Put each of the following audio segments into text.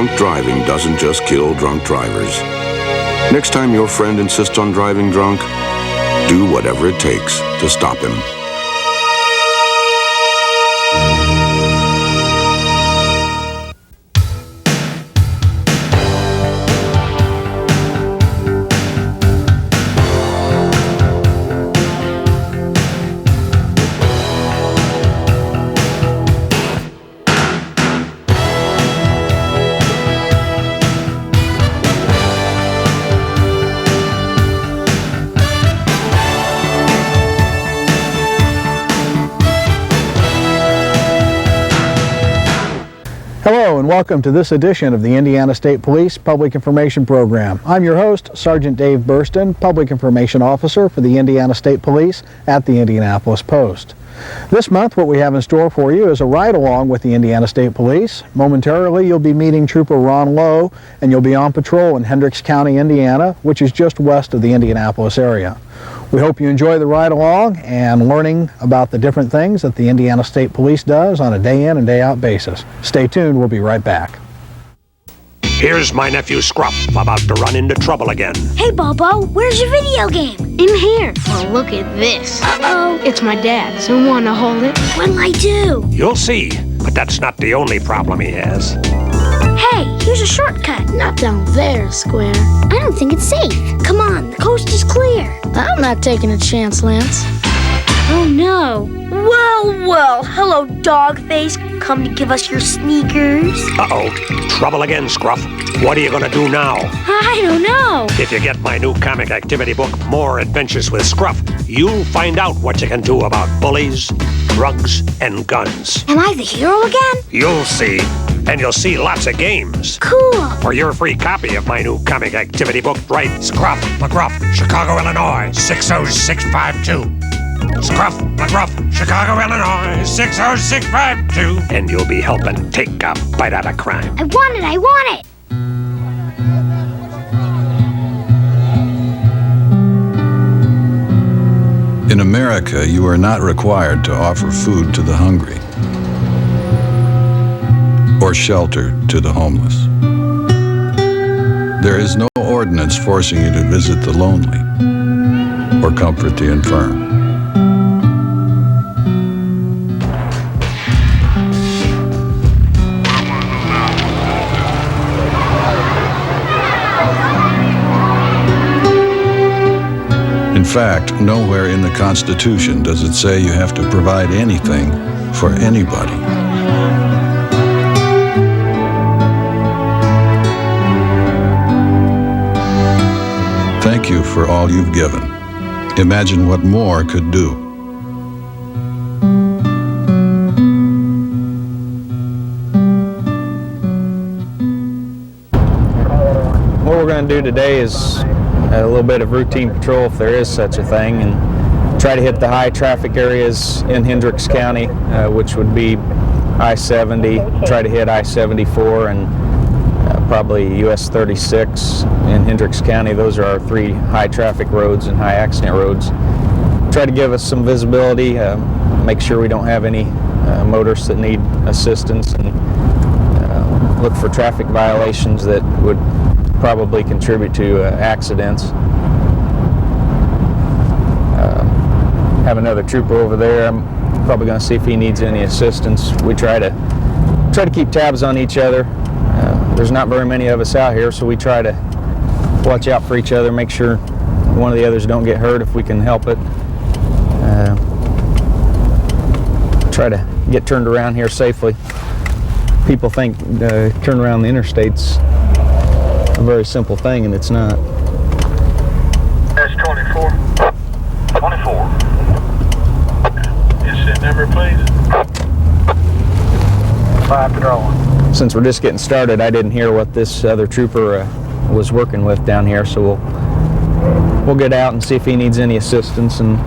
Drunk driving doesn't just kill drunk drivers. Next time your friend insists on driving drunk, do whatever it takes to stop him. Hello and welcome to this edition of the Indiana State Police Public Information Program. I'm your host, Sergeant Dave Burston, Public Information Officer for the Indiana State Police at the Indianapolis Post. This month, what we have in store for you is a ride-along with the Indiana State Police. Momentarily, you'll be meeting Trooper Ron Lowe, and you'll be on patrol in Hendricks County, Indiana, which is just west of the Indianapolis area. We hope you enjoy the ride-along and learning about the different things that the Indiana State Police does on a day-in and day-out basis. Stay tuned, we'll be right back. Here's my nephew Scruff, about to run into trouble again. Hey, Bobo, where's your video game? In here. Well, look at this. Uh-oh. It's my dad's. You want to hold it? What'll I do? You'll see, but that's not the only problem he has. Hey, here's a shortcut. Not down there, Square. I don't think it's safe. Come on, the coast is clear. I'm not taking a chance, Lance. Oh, no. Well, hello, Dogface. Come to give us your sneakers. Uh-oh, trouble again, Scruff. What are you gonna do now? I don't know. If you get my new comic activity book, More Adventures with Scruff, you'll find out what you can do about bullies, drugs, and guns. Am I the hero again? You'll see. And you'll see lots of games. Cool. For your free copy of my new comic activity book, write Scruff McGruff, Chicago, Illinois, 60652. Scruff McGruff, Chicago, Illinois, 60652. And you'll be helping take a bite out of crime. I want it, I want it. In America, you are not required to offer food to the hungry or shelter to the homeless. There is no ordinance forcing you to visit the lonely or comfort the infirm. In fact, nowhere in the Constitution does it say you have to provide anything for anybody. Thank you for all you've given. Imagine what more could do. What we're going to do today is a little bit of routine patrol, if there is such a thing, and try to hit the high traffic areas in Hendricks County, which would be I-70, try to hit I-74 and probably US 36 in Hendricks County. Those are our three high traffic roads and high accident roads. Try to give us some visibility, make sure we don't have any motorists that need assistance, and look for traffic violations that would probably contribute to accidents. Have another trooper over there. I'm probably going to see if he needs any assistance. We try to keep tabs on each other. There's not very many of us out here, so we try to watch out for each other, make sure one of the others don't get hurt if we can help it. Try to get turned around here safely. People think turn around the interstate's a very simple thing, and it's not. That's 24. 24. Is it number, please? 5 patrolling. Since we're just getting started, I didn't hear what this other trooper was working with down here, so we'll get out and see if he needs any assistance. And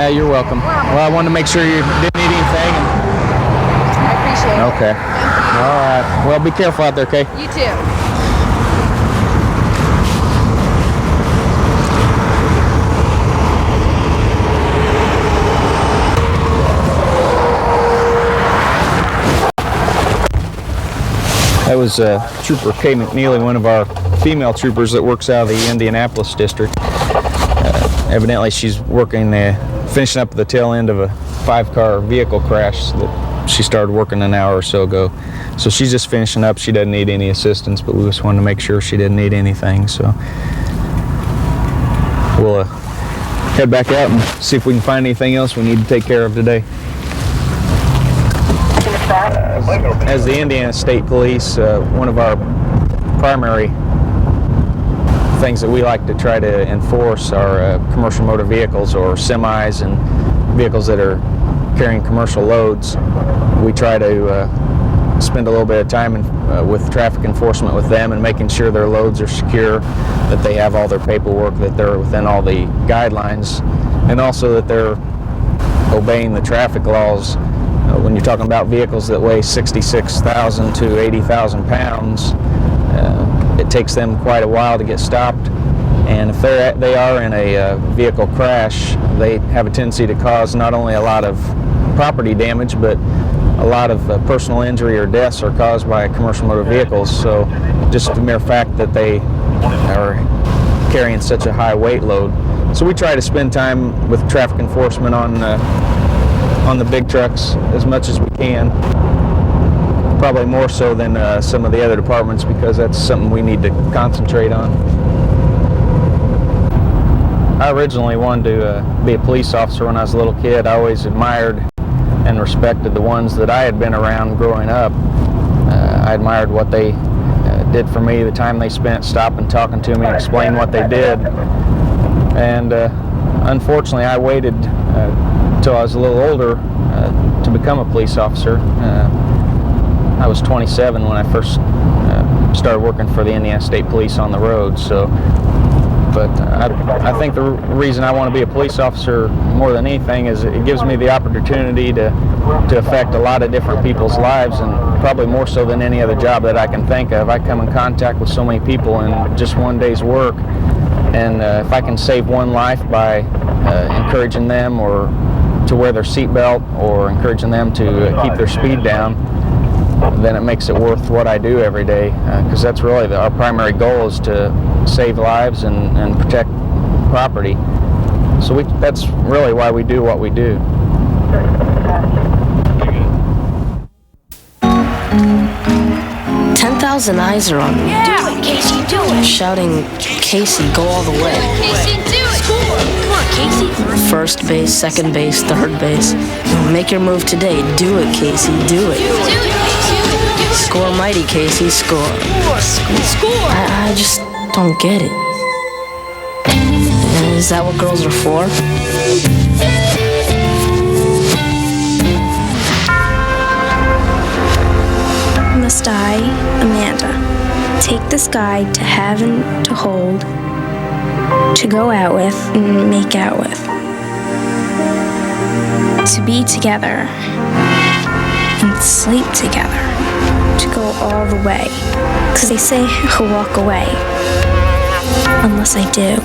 Yeah, you're welcome. Well, I wanted to make sure you didn't need anything. I appreciate it. Okay. All right. Well, be careful out there, okay? You too. That was Trooper Kay McNeely, one of our female troopers that works out of the Indianapolis district. Evidently, she's working, finishing up the tail end of a 5-car vehicle crash that she started working an hour or so ago. So she's just finishing up. She doesn't need any assistance, but we just wanted to make sure she didn't need anything. So we'll head back out and see if we can find anything else we need to take care of today. As the Indiana State Police, one of our primary things that we like to try to enforce are commercial motor vehicles or semis and vehicles that are carrying commercial loads. We try to spend a little bit of time with traffic enforcement with them and making sure their loads are secure, that they have all their paperwork, that they're within all the guidelines, and also that they're obeying the traffic laws. When you're talking about vehicles that weigh 66,000 to 80,000 pounds, it takes them quite a while to get stopped. And if they are in a vehicle crash, they have a tendency to cause not only a lot of property damage, but a lot of personal injury or deaths are caused by commercial motor vehicles. So just the mere fact that they are carrying such a high weight load. So we try to spend time with traffic enforcement on the big trucks as much as we can. Probably more so than some of the other departments, because that's something we need to concentrate on. I originally wanted to be a police officer when I was a little kid. I always admired and respected the ones that I had been around growing up. I admired what they did for me, the time they spent stopping, talking to me, and explaining what they did. And unfortunately, I waited until I was a little older to become a police officer. I was 27 when I first started working for the Indiana State Police on the road. So, but I think the reason I want to be a police officer more than anything is it gives me the opportunity to affect a lot of different people's lives, and probably more so than any other job that I can think of. I come in contact with so many people in just one day's work, and if I can save one life by encouraging them or to wear their seatbelt or encouraging them to keep their speed down, then it makes it worth what I do every day, because that's really our primary goal, is to save lives and protect property. So that's really why we do what we do. 10,000 eyes are on me. Do it, Casey, do it. Shouting, Casey, go all the way. Casey, do it. Score. Come on, Casey. First base, second base, third base. Make your move today. Do it, Casey, do it. Do it, Casey. Score mighty, Casey, score. Score. I just don't get it. Is that what girls are for? Must I, Amanda, take this guy to heaven to hold, to go out with and make out with, to be together and sleep together, to go all the way, because they say he'll walk away unless I do.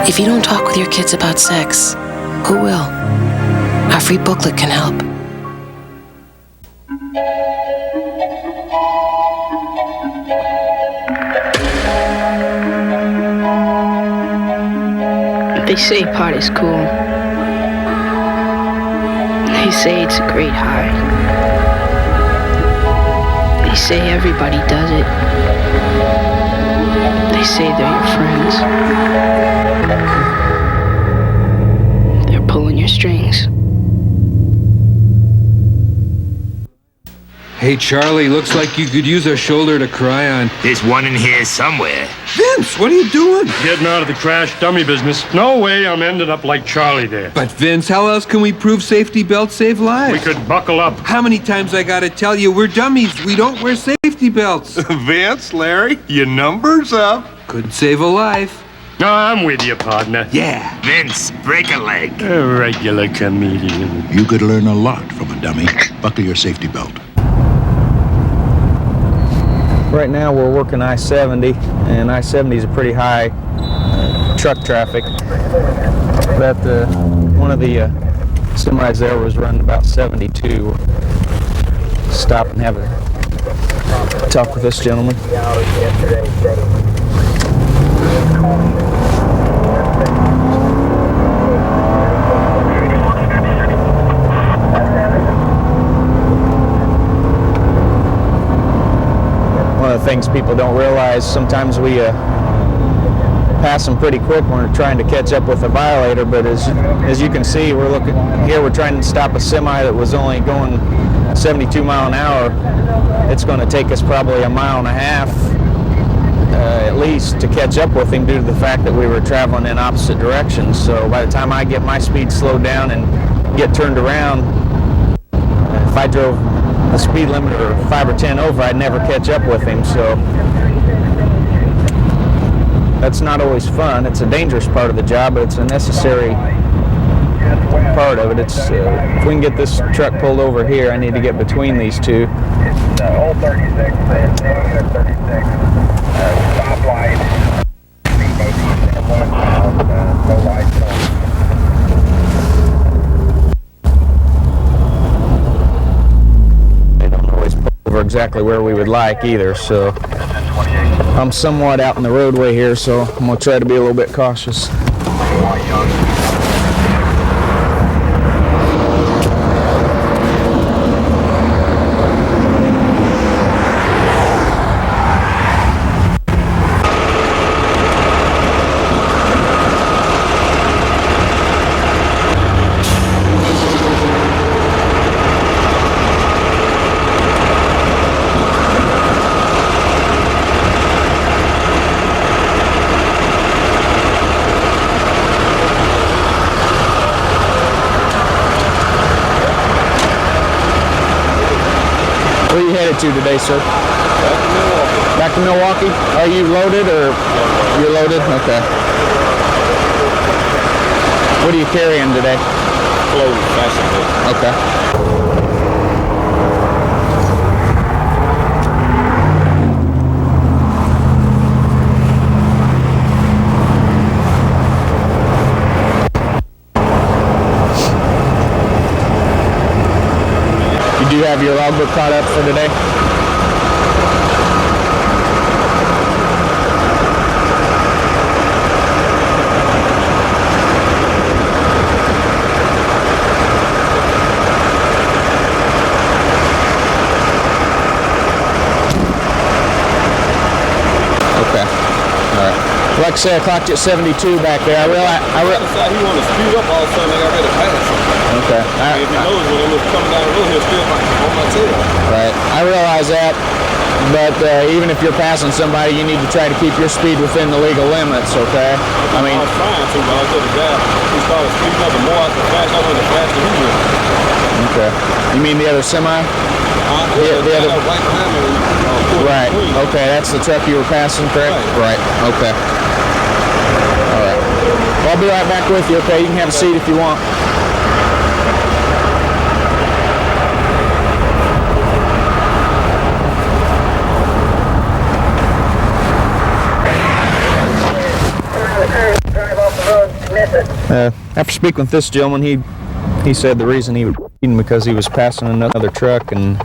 If you don't talk with your kids about sex, who will? Our free booklet can help. They say party's cool. They say it's a great high. They say everybody does it. They say they're your friends. They're pulling your strings. Hey, Charlie, looks like you could use a shoulder to cry on. There's one in here somewhere. Vince, what are you doing? Getting out of the crash dummy business. No way I'm ending up like Charlie there. But Vince, how else can we prove safety belts save lives? We could buckle up. How many times I gotta tell you, we're dummies. We don't wear safety belts. Vince, Larry, your number's up. Couldn't save a life. No, I'm with you, partner. Yeah, Vince, break a leg. A regular comedian. You could learn a lot from a dummy. Buckle your safety belt. Right now we're working I-70, and I-70 is a pretty high truck traffic. But one of the semis there was running about 72. Stop and have a talk with this gentleman. One of the things people don't realize, sometimes we pass them pretty quick when we're trying to catch up with a violator, but as you can see, we're trying to stop a semi that was only going 72 mile an hour. It's going to take us probably a mile and a half at least to catch up with him due to the fact that we were traveling in opposite directions. So by the time I get my speed slowed down and get turned around, if I drove the speed limit or 5 or 10 over, I'd never catch up with him. So that's not always fun. It's a dangerous part of the job, but it's a necessary part of it. It's if we can get this truck pulled over here, I need to get between these two. Old 36, 36, stoplight, no lights on. They don't always pull over exactly where we would like either, so I'm somewhat out in the roadway here, so I'm going to try to be a little bit cautious. Where are you headed to today, sir? Back to Milwaukee. Are you loaded or you're loaded? Okay. What are you carrying today? Clothes, fashion goods. Okay. You have your logbook caught up for today? Okay. All right. Like I say, I clocked you at 72 back there. I realize. He wanted to speed up all of a sudden. They got ready to pass. Okay. If he knows when he was coming down the road, he'll still on my tail. Right. I realize that, but even if you're passing somebody, you need to try to keep your speed within the legal limits. Okay. I mean, I was trying to, but I was the guy. He started speeding up. The more I could fast, I went the faster he went. Okay. You mean the other semi? The other. Right behind me. Right. Okay. That's the truck you were passing, correct? Right. Okay. All right. Well, I'll be right back with you. Okay. You can have a seat if you want. After speaking with this gentleman, he said the reason he was speeding because he was passing another truck, and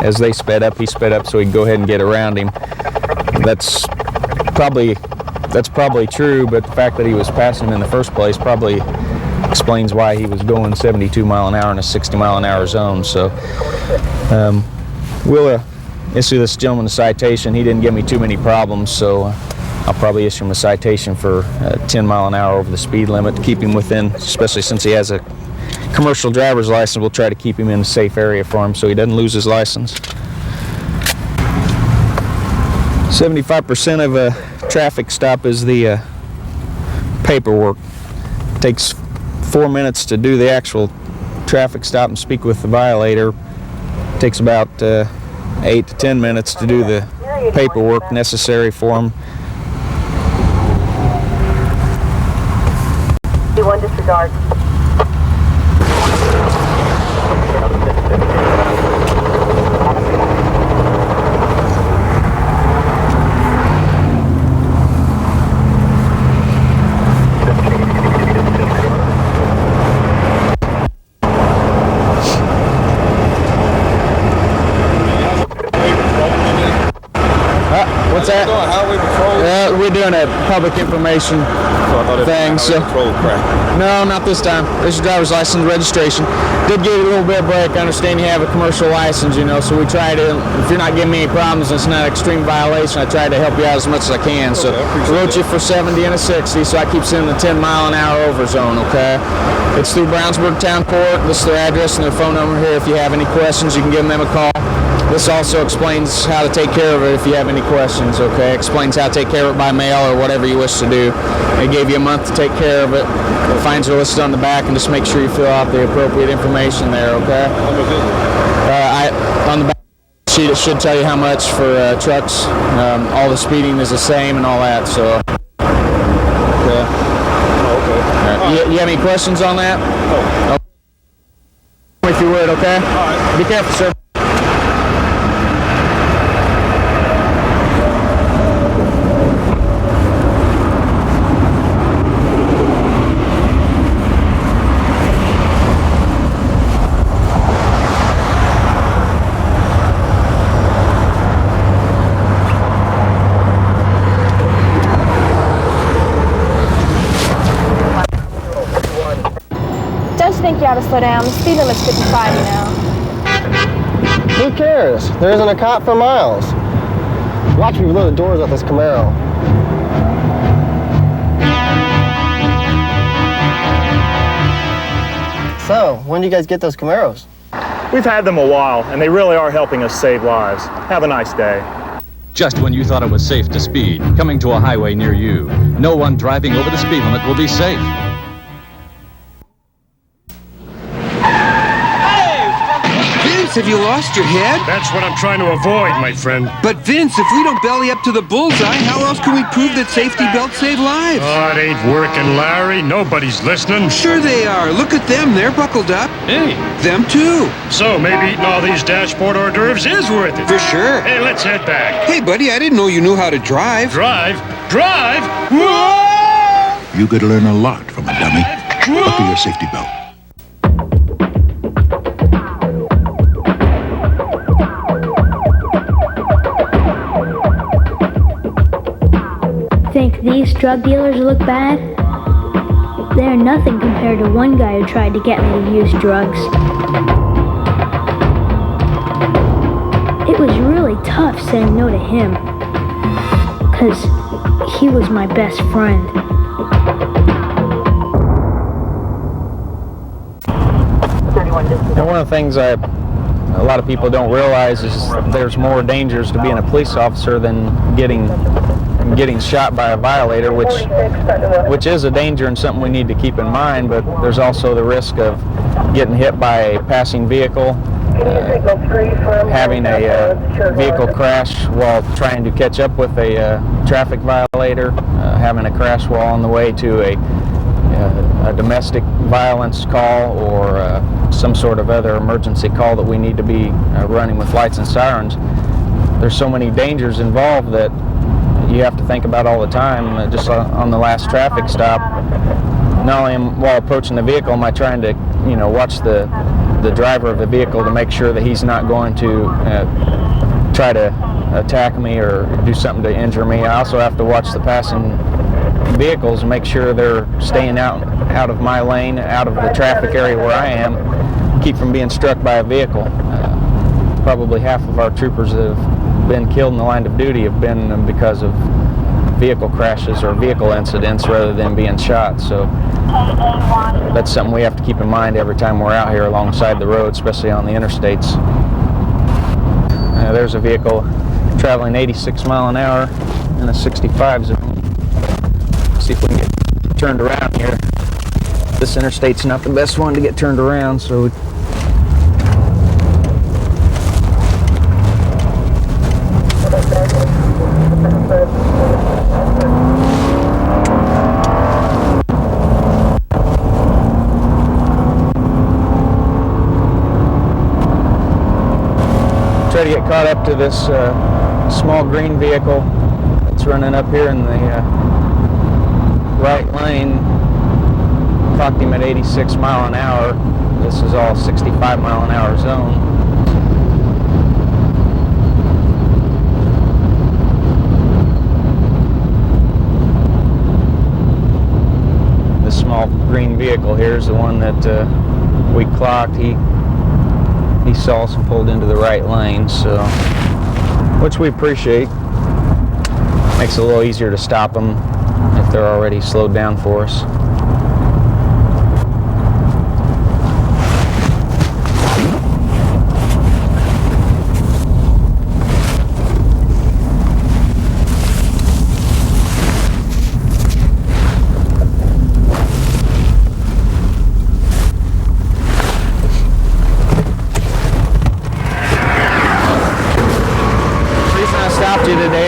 as they sped up, he sped up so he could go ahead and get around him. That's probably true, but the fact that he was passing him in the first place probably explains why he was going 72 mile an hour in a 60 mile an hour zone. So we'll issue this gentleman a citation. He didn't give me too many problems, so I'll probably issue him a citation for 10 mile an hour over the speed limit to keep him within, especially since he has a commercial driver's license. We'll try to keep him in a safe area for him so he doesn't lose his license. 75% of a traffic stop is the paperwork. It takes 4 minutes to do the actual traffic stop and speak with the violator. It takes about 8 to 10 minutes to do the paperwork necessary for him. Dark. What's that? Highway patrol? Yeah, we're doing a public information thing. So no, not this time. This is driver's license registration. Did give you a little bit of break. I understand you have a commercial license, you know, so we try to, if you're not giving me any problems, it's not an extreme violation, I try to help you out as much as I can. So I wrote you for 70 and a 60, so I keep sending the 10-mile-an-hour over zone, okay? It's through Brownsburg Town Court. This is their address and their phone number here. If you have any questions, you can give them a call. This also explains how to take care of it if you have any questions, okay? Explains how to take care of it by mail or whatever you wish to do. They gave you a month to take care of it. The fines are listed on the back, and just make sure you fill out the appropriate information there, okay? On the back sheet, it should tell you how much for trucks. All the speeding is the same and all that, so. Okay. You have any questions on that? No. Okay. If you would, okay? All right. Be careful, sir. I think you ought to slow down. The speed limit's 55, you know. Who cares? There isn't a cop for miles. Watch me blow the doors off this Camaro. So, when do you guys get those Camaros? We've had them a while, and they really are helping us save lives. Have a nice day. Just when you thought it was safe to speed, coming to a highway near you, no one driving over the speed limit will be safe. Have you lost your head? That's what I'm trying to avoid, my friend. But Vince, if we don't belly up to the bullseye, how else can we prove that safety belts save lives? Oh, it ain't working, Larry. Nobody's listening. Sure they are. Look at them. They're buckled up. Hey. Them too. So maybe eating all these dashboard hors d'oeuvres is worth it. For sure. Hey, let's head back. Hey, buddy, I didn't know you knew how to drive. Drive? Drive? Whoa! You could learn a lot from a dummy. Buckle your safety belt. Think these drug dealers look bad? They're nothing compared to one guy who tried to get me to use drugs. It was really tough saying no to him, 'cause he was my best friend. And one of the things a lot of people don't realize is there's more dangers to being a police officer than getting shot by a violator, which is a danger and something we need to keep in mind, but there's also the risk of getting hit by a passing vehicle, having a vehicle crash while trying to catch up with a traffic violator, having a crash while on the way to a domestic violence call or some sort of other emergency call that we need to be running with lights and sirens. There's so many dangers involved that you have to think about all the time. Just on the last traffic stop, not only while approaching the vehicle am I trying to, watch the driver of the vehicle to make sure that he's not going to try to attack me or do something to injure me. I also have to watch the passing vehicles and make sure they're staying out of my lane, out of the traffic area where I am, keep from being struck by a vehicle. Probably half of our troopers that have been killed in the line of duty have been because of vehicle crashes or vehicle incidents rather than being shot. So that's something we have to keep in mind every time we're out here alongside the road, especially on the interstates. There's a vehicle traveling 86 mile an hour in a 65 zone. Let's see if we can get turned around here. This interstate's not the best one to get turned around, so caught up to this small green vehicle that's running up here in the right lane. Clocked him at 86 mile an hour. This is all 65 mile an hour zone. This small green vehicle here is the one that we clocked. He saw us and pulled into the right lane, so which we appreciate. Makes it a little easier to stop them if they're already slowed down for us.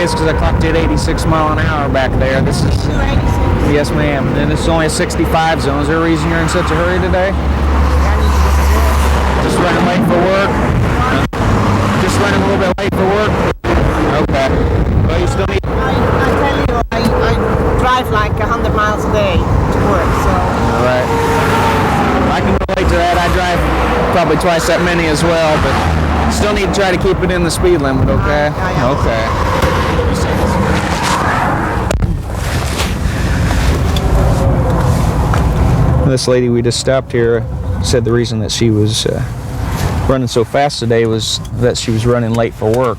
Because I clocked you at 86 mile an hour back there. This is, yes ma'am, and it's only a 65 zone. Is there a reason you're in such a hurry today? Just running late for work? Just running a little bit late for work? Okay. Well, you still need... I tell you, I drive like 100 miles a day to work, so... All right. I can relate to that. I drive probably twice that many as well, but still need to try to keep it in the speed limit, okay? Okay. This lady we just stopped here said the reason that she was running so fast today was that she was running late for work.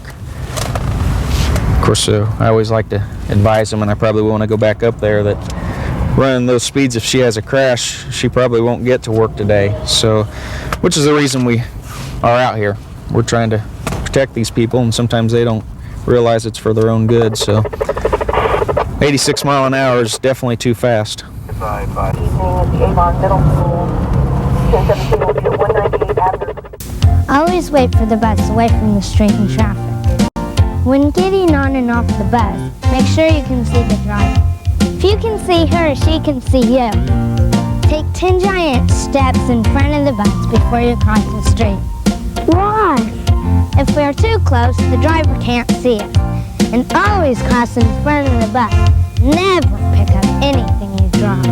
Of course, I always like to advise them, and I probably want to go back up there, that running those speeds, if she has a crash, she probably won't get to work today. So, which is the reason we are out here. We're trying to protect these people, and sometimes they don't realize it's for their own good. So 86 mile an hour is definitely too fast. Always wait for the bus away from the street and traffic. When getting on and off the bus, make sure you can see the driver. If you can see her, she can see you. Take 10 giant steps in front of the bus before you cross the street. Why? If we're too close, the driver can't see us. And always cross in front of the bus. Never pick up anything you drop.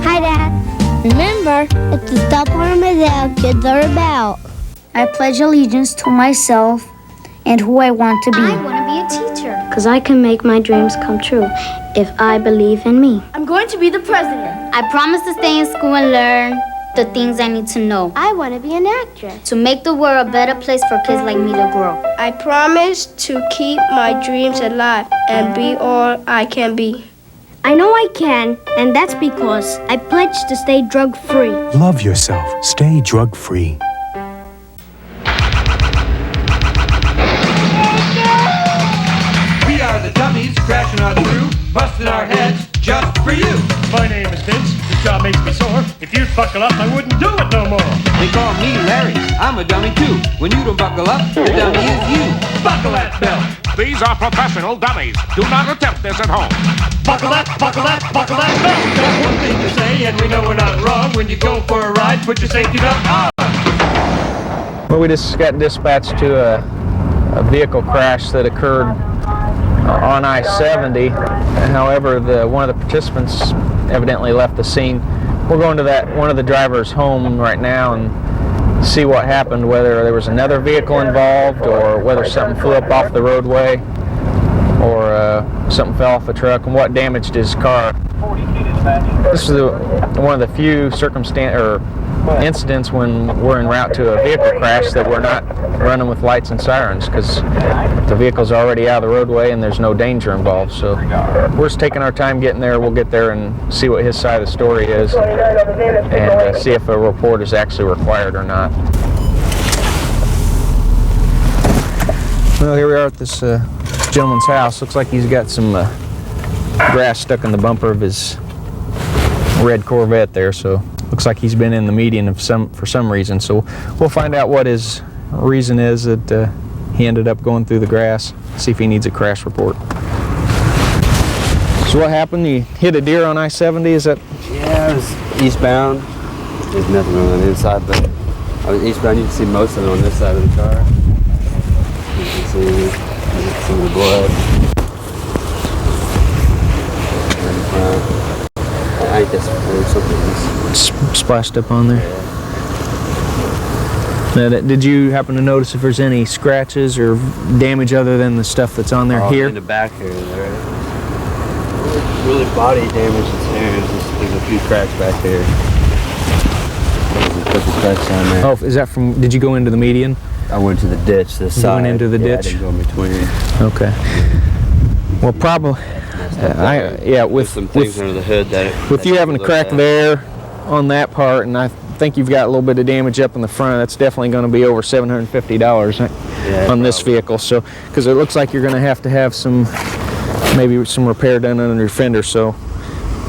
Hi, Dad. Remember, it's the stop Armadale kids are about. I pledge allegiance to myself and who I want to be. I want to be a teacher. Because I can make my dreams come true if I believe in me. I'm going to be the president. I promise to stay in school and learn the things I need to know. I want to be an actress. To make the world a better place for kids like me to grow. I promise to keep my dreams alive and be all I can be. I know I can, and that's because I pledge to stay drug-free. Love yourself. Stay drug-free. We are the dummies crashing on through, busting our heads just for you. My name is Vince. This job makes me sore. If you'd buckle up, I wouldn't do it no more. They call me Larry. I'm a dummy too. When you don't buckle up, the dummy is you. Buckle that belt. These are professional dummies. Do not attempt this at home. Buckle that belt. Just one thing to say, and we know we're not wrong. When you go for a ride, put your safety belt on. Well, we just got dispatched to a vehicle crash that occurred on I-70. However, one of the participants evidently left the scene. We're going to one of the driver's home right now and see what happened, whether there was another vehicle involved or whether something flew up off the roadway or something fell off a truck, and what damaged his car. This is one of the few incidents when we're en route to a vehicle crash that we're not running with lights and sirens, because the vehicle's already out of the roadway and there's no danger involved. So we're just taking our time getting there. We'll get there and see what his side of the story is and see if a report is actually required or not. Well, here we are at this gentleman's house. Looks like he's got some grass stuck in the bumper of his red Corvette there, so looks like he's been in the median for some reason. So we'll find out what his reason is that he ended up going through the grass, see if he needs a crash report. So what happened? You hit a deer on I-70, is that? Yeah, it was eastbound. There's nothing on the inside, but I was eastbound. You can see most of it on this side of the car. You can see some of the blood. I think that's something splashed up on there. Now, did you happen to notice if there's any scratches or damage other than the stuff that's on there here? In the back here, there. Really body damage is here. There's a few cracks back here. There's a couple cracks on there. Oh, is that from? Did you go into the median? I went to the ditch. This side. You went into the ditch. I didn't go in between. Okay. Well, probably. With some things under the hood with you having a crack there on that part, and I think you've got a little bit of damage up in the front. That's definitely going to be over $750 on this vehicle. So, because it looks like you're going to have some, maybe some repair done on your fender. So,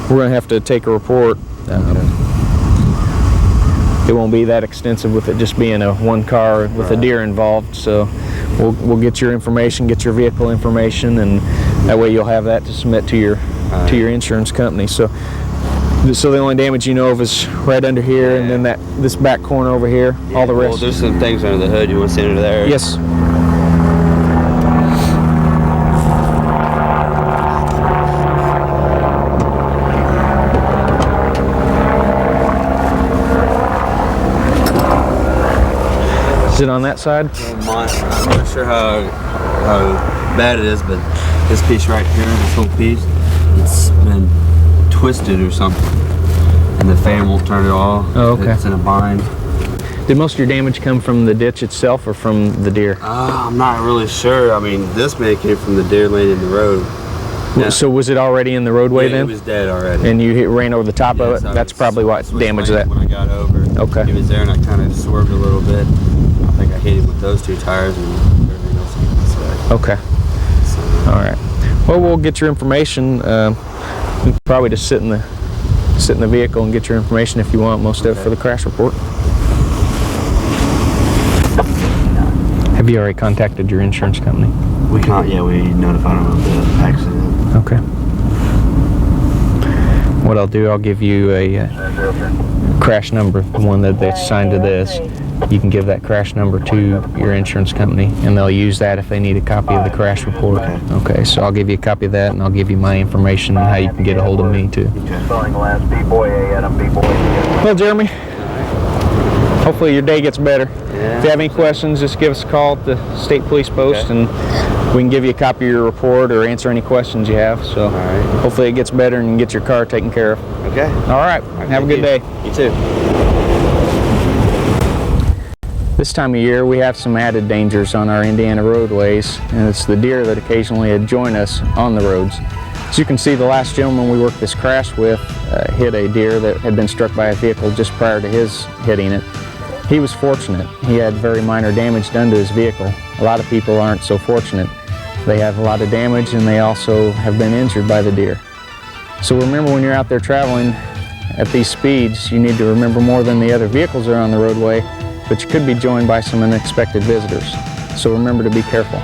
we're going to have to take a report. It won't be that extensive with it just being a one car with a deer involved. So, we'll get your information, get your vehicle information, and that way you'll have that to submit to your insurance company. So the only damage you know of is right under here, and then this back corner over here. All the rest. Well, there's some things under the hood. You want to see under there? Yes. Is it on that side? I'm not sure how bad it is, but this piece right here, this whole piece, it's been twisted or something, and the fan won't turn it off. Oh, okay. It's in a bind. Did most of your damage come from the ditch itself or from the deer? I'm not really sure. I mean, this man came from the deer laying in the road. Yeah. So was it already in the roadway then? It was dead already. And you ran over the top of it? So that's probably what damaged that. When I got over, okay. He was there, and I kind of swerved a little bit. I think I hit him with those two tires, and everything else on the side. Okay. So, all right. Well, we'll get your information. We can probably just sit in the vehicle and get your information if you want, most of it for the crash report. Have you already contacted your insurance company? We notified them of the accident. Okay. What I'll do, I'll give you a crash number, the one that they assigned to this. You can give that crash number to your insurance company, and they'll use that if they need a copy of the crash report. Okay, so I'll give you a copy of that, and I'll give you my information and how you can get a hold of me too. Well, Jeremy, hopefully your day gets better. If you have any questions, just give us a call at the State Police Post, and we can give you a copy of your report or answer any questions you have. So hopefully it gets better and you can get your car taken care of. Okay. All right. Have a good day. You too. This time of year, we have some added dangers on our Indiana roadways, and it's the deer that occasionally join us on the roads. As you can see, the last gentleman we worked this crash with hit a deer that had been struck by a vehicle just prior to his hitting it. He was fortunate. He had very minor damage done to his vehicle. A lot of people aren't so fortunate. They have a lot of damage, and they also have been injured by the deer. So remember, when you're out there traveling at these speeds, you need to remember more than the other vehicles that are on the roadway, but you could be joined by some unexpected visitors. So remember to be careful.